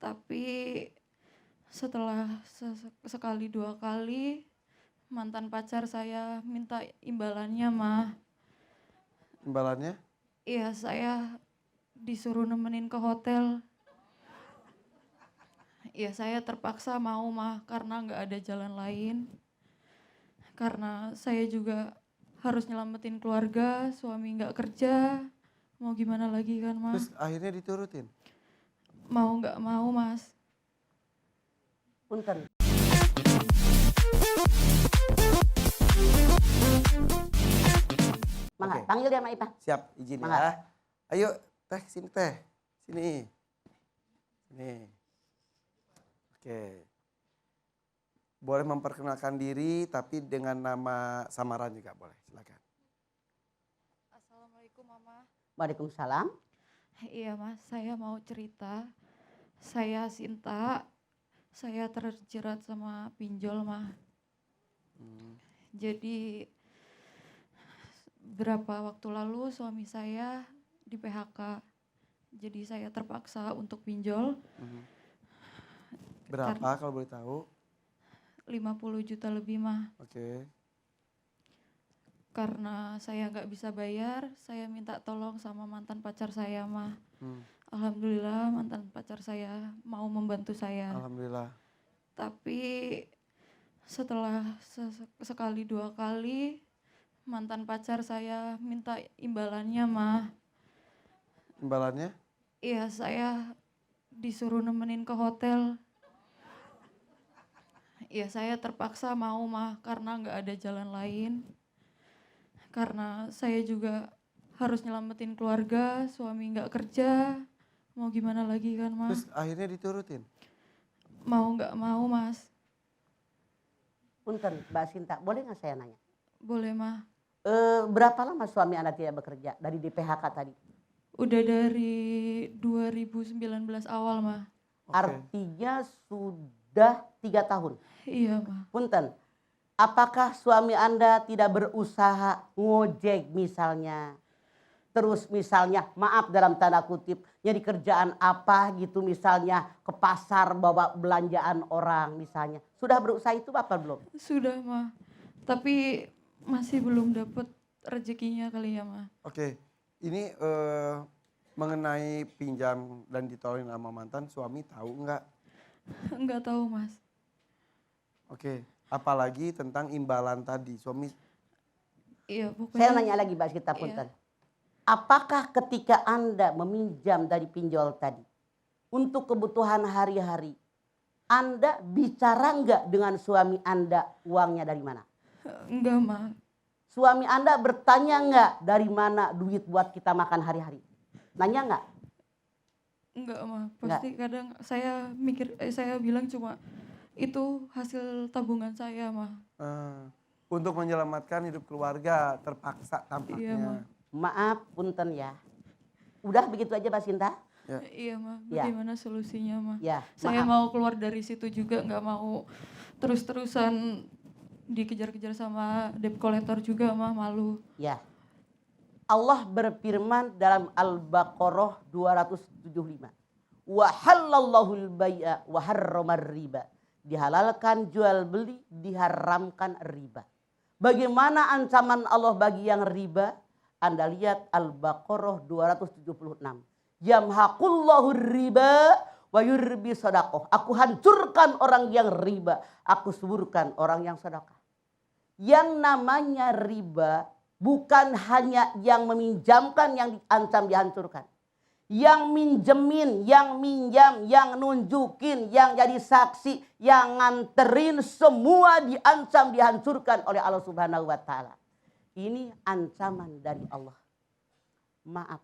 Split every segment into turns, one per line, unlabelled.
Tapi setelah sekali dua kali mantan pacar saya minta imbalannya, mah.
Imbalannya?
Iya, saya disuruh nemenin ke hotel. Iya, saya terpaksa mau, mah, karena nggak ada jalan lain. Karena saya juga harus nyelamatin keluarga, suami nggak kerja. Mau gimana lagi kan, mah?
Terus akhirnya diturutin?
Mau nggak mau, Mas.
Punten. Mangga,
Oke.
panggil dia Mak Ipah.
Siap, izin
Mangga.
ya. Ayo, teh, sini teh. Sini. Sini. Oke. Boleh memperkenalkan diri tapi dengan nama samaran juga boleh. Silakan.
Assalamualaikum, Mama.
Waalaikumsalam.
Iya, Mas, saya mau cerita. Saya Sinta, saya terjerat sama pinjol, mah. Jadi berapa waktu lalu suami saya di PHK. Jadi saya terpaksa untuk pinjol
Berapa kalau boleh tahu?
50 juta lebih, mah.
Oke.
Karena saya nggak bisa bayar, saya minta tolong sama mantan pacar saya, mah. Alhamdulillah mantan pacar saya mau membantu saya.
Alhamdulillah.
Tapi setelah sekali dua kali mantan pacar saya minta imbalannya, mah.
Imbalannya?
Iya, saya disuruh nemenin ke hotel. Iya, saya terpaksa mau, mah, karena nggak ada jalan lain. Karena saya juga harus nyelamatin keluarga, suami nggak kerja. Mau gimana lagi kan, mah?
Terus akhirnya diturutin?
Mau nggak mau, Mas.
Punten, Mbak Sinta, boleh nggak saya nanya?
Boleh, mah.
Berapa lama suami Anda tidak bekerja dari di PHK tadi?
Udah dari 2019 awal, mah.
Oke.
Artinya sudah 3 tahun.
Iya, mah.
Punten, apakah suami Anda tidak berusaha ngojek misalnya? Terus misalnya, maaf dalam tanda kutip, nyari kerjaan apa gitu misalnya, ke pasar bawa belanjaan orang misalnya. Sudah berusaha itu apa belum?
Sudah, mah. Tapi masih belum dapet rezekinya kali ya, mah.
Oke. Ini mengenai pinjam dan ditolongin sama mantan, suami tahu nggak?
Nggak tahu, Mas.
Oke. Apalagi tentang imbalan tadi, suami.
Iya, pokoknya.
Saya nanya lagi Mbak Sinta, punten. Apakah ketika Anda meminjam dari pinjol tadi untuk kebutuhan hari-hari, Anda bicara nggak dengan suami Anda uangnya dari mana?
Enggak, mah.
Suami Anda bertanya nggak dari mana duit buat kita makan hari-hari? Nanya nggak?
Enggak, mah. Pasti kadang saya mikir, saya bilang cuma itu hasil tabungan saya, mah.
Untuk menyelamatkan hidup keluarga terpaksa tampaknya.
Iya, mah.
Maaf, punten ya. Udah begitu aja Mbak Sinta?
Ya.
Iya, mah.
Ya.
Bagaimana solusinya, mah?
Ya,
Saya
maaf.
mau keluar dari situ juga, nggak mau terus-terusan dikejar-kejar sama debt collector juga, mah. Malu.
Ya. Allah berfirman dalam Al-Baqarah 275. Wa halallahu al-bai'a wa harramar riba. Dihalalkan jual beli, diharamkan riba. Bagaimana ancaman Allah bagi yang riba? Anda lihat Al-Baqarah 276. Yamhaqullahu riba wa yurbi sadaqah. Aku hancurkan orang yang riba, aku suburkan orang yang sedekah. Yang namanya riba bukan hanya yang meminjamkan yang diancam dihancurkan. Yang minjemin, yang minjam, yang nunjukin, yang jadi saksi, yang nganterin, semua diancam dihancurkan oleh Allah Subhanahu wa taala. Ini ancaman dari Allah. Maaf.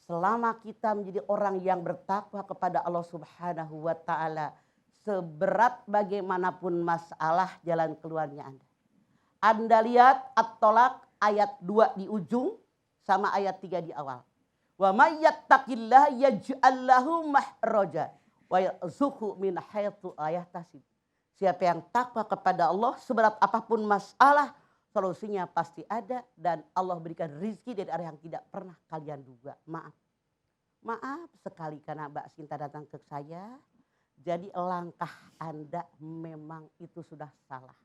Selama kita menjadi orang yang bertakwa kepada Allah Subhanahu wa taala, seberat bagaimanapun masalah, jalan keluarnya Anda. Anda lihat At-Tolak ayat 2 di ujung sama ayat 3 di awal. Wa may yattaqillaha yaj'al lahu mahraja wa yarzuqhu min haitsu la yahtasib. Siapa yang takwa kepada Allah, seberat apapun masalah, solusinya pasti ada dan Allah berikan rizki dari arah yang tidak pernah kalian duga. Maaf. Maaf sekali karena Mbak Sinta datang ke saya. Jadi langkah Anda memang itu sudah salah.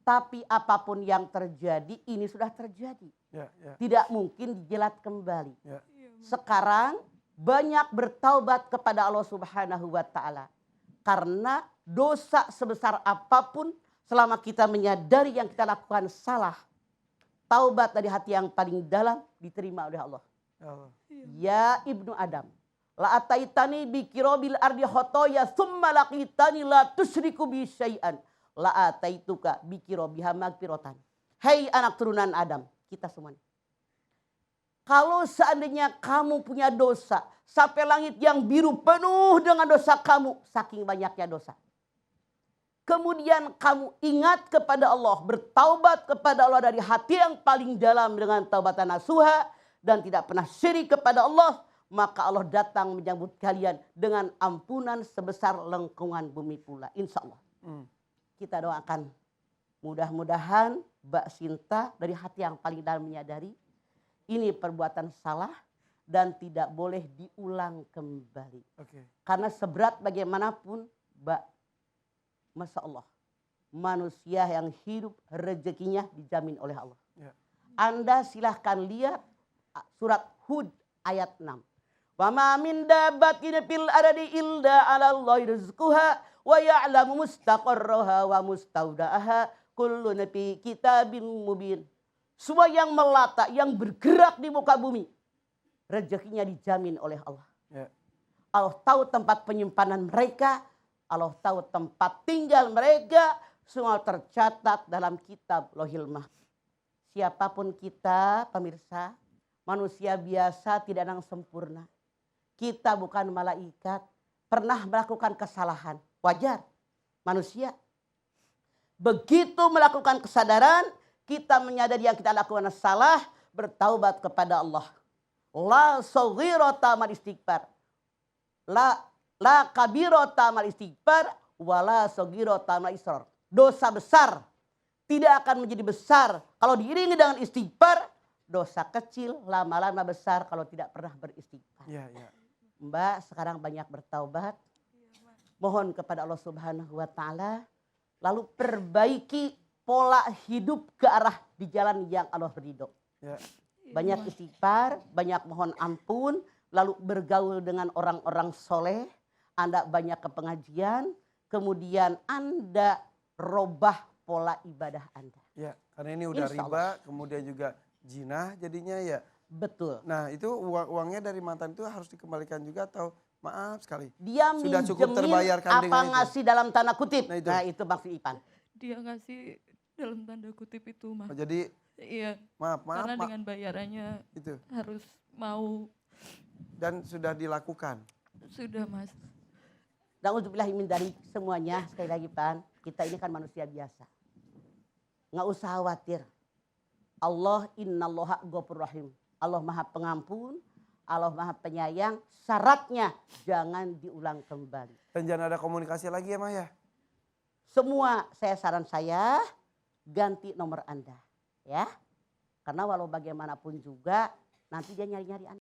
Tapi apapun yang terjadi ini sudah terjadi.
Ya, ya,
Tidak mungkin dijelat kembali.
ya.
Sekarang banyak bertaubat kepada Allah Subhanahu wa taala. Karena dosa sebesar apapun selama kita menyadari yang kita lakukan salah, taubat dari hati yang paling dalam diterima oleh Allah.
Ya Allah.
Ya Ibnu Adam, la ataitani bi kirobil ardi khotoya summa laqitani la tusyriku bi syai'an la ataituka bi kirobiha magfiratan. Hei anak turunan Adam, kita semuanya. Kalau seandainya kamu punya dosa, sampai langit yang biru penuh dengan dosa kamu, saking banyaknya dosa. Kemudian kamu ingat kepada Allah, bertaubat kepada Allah dari hati yang paling dalam dengan taubatan nasuha dan tidak pernah syirik kepada Allah, maka Allah datang menyambut kalian dengan ampunan sebesar lengkungan bumi pula. Insya Allah. Kita doakan mudah-mudahan Mbak Sinta dari hati yang paling dalam menyadari ini perbuatan salah dan tidak boleh diulang kembali.
Oke.
Karena seberat bagaimanapun Mbak, Masya Allah, manusia yang hidup rezekinya dijamin oleh Allah.
Ya.
Anda silahkan lihat surat Hud ayat 6. Wa ma min dabbatin fil ardi illa 'ala Allahi rizquha wa ya'lamu mustaqarraha wa mustaudaha kullun fi kitabim mubin. Semua yang melata, yang bergerak di muka bumi, rezekinya dijamin oleh Allah.
Ya.
Allah tahu tempat penyimpanan mereka, Allah tahu tempat tinggal mereka, semua tercatat dalam kitab Lauhil Mahfuz. Siapapun kita, pemirsa, manusia biasa tidak ada yang sempurna. Kita bukan malaikat, pernah melakukan kesalahan, wajar, manusia. Begitu melakukan kesadaran, kita menyadari yang kita lakukan salah, bertaubat kepada Allah. La saghirata mal istighfar. La kabirata mal istighfar wala saghirata mal israr. Dosa besar tidak akan menjadi besar kalau diiringi dengan istighfar. Dosa kecil lama-lama besar kalau tidak pernah beristighfar.
Ya, ya.
Mbak sekarang banyak bertaubat. Mohon kepada Allah Subhanahu wa taala lalu perbaiki pola hidup ke arah di jalan yang Allah ridho.
Ya.
Banyak istighfar, banyak mohon ampun, lalu bergaul dengan orang-orang soleh. Anda banyak ke pengajian, kemudian Anda robah pola ibadah Anda.
Ya, karena ini udah
Insya
riba, kemudian juga jinah jadinya ya.
Betul.
Nah itu uangnya dari mantan itu harus dikembalikan juga atau maaf sekali.
Dia
Sudah cukup
minjemin
terbayarkan
apa
dengan itu.
ngasih dalam tanda kutip.
Nah,
Nah
itu.
itu maksud Ipan.
Dia ngasih dalam tanda kutip itu mah.
Oh, jadi
Iya,
maaf
karena
Pak.
dengan bayarannya
Itu.
harus mau.
Dan sudah dilakukan.
Sudah Mas.
Na'udzubillahimin dari semuanya. Sekali lagi Pan, kita ini kan manusia biasa. Nggak usah khawatir. Allah innallaha ghafurur rahim. Allah maha pengampun, Allah maha penyayang. Syaratnya jangan diulang kembali.
Dan jangan ada komunikasi lagi ya Maya.
Semua saran saya ganti nomor Anda. Ya, karena walau bagaimanapun juga nanti dia nyari-nyari Anda.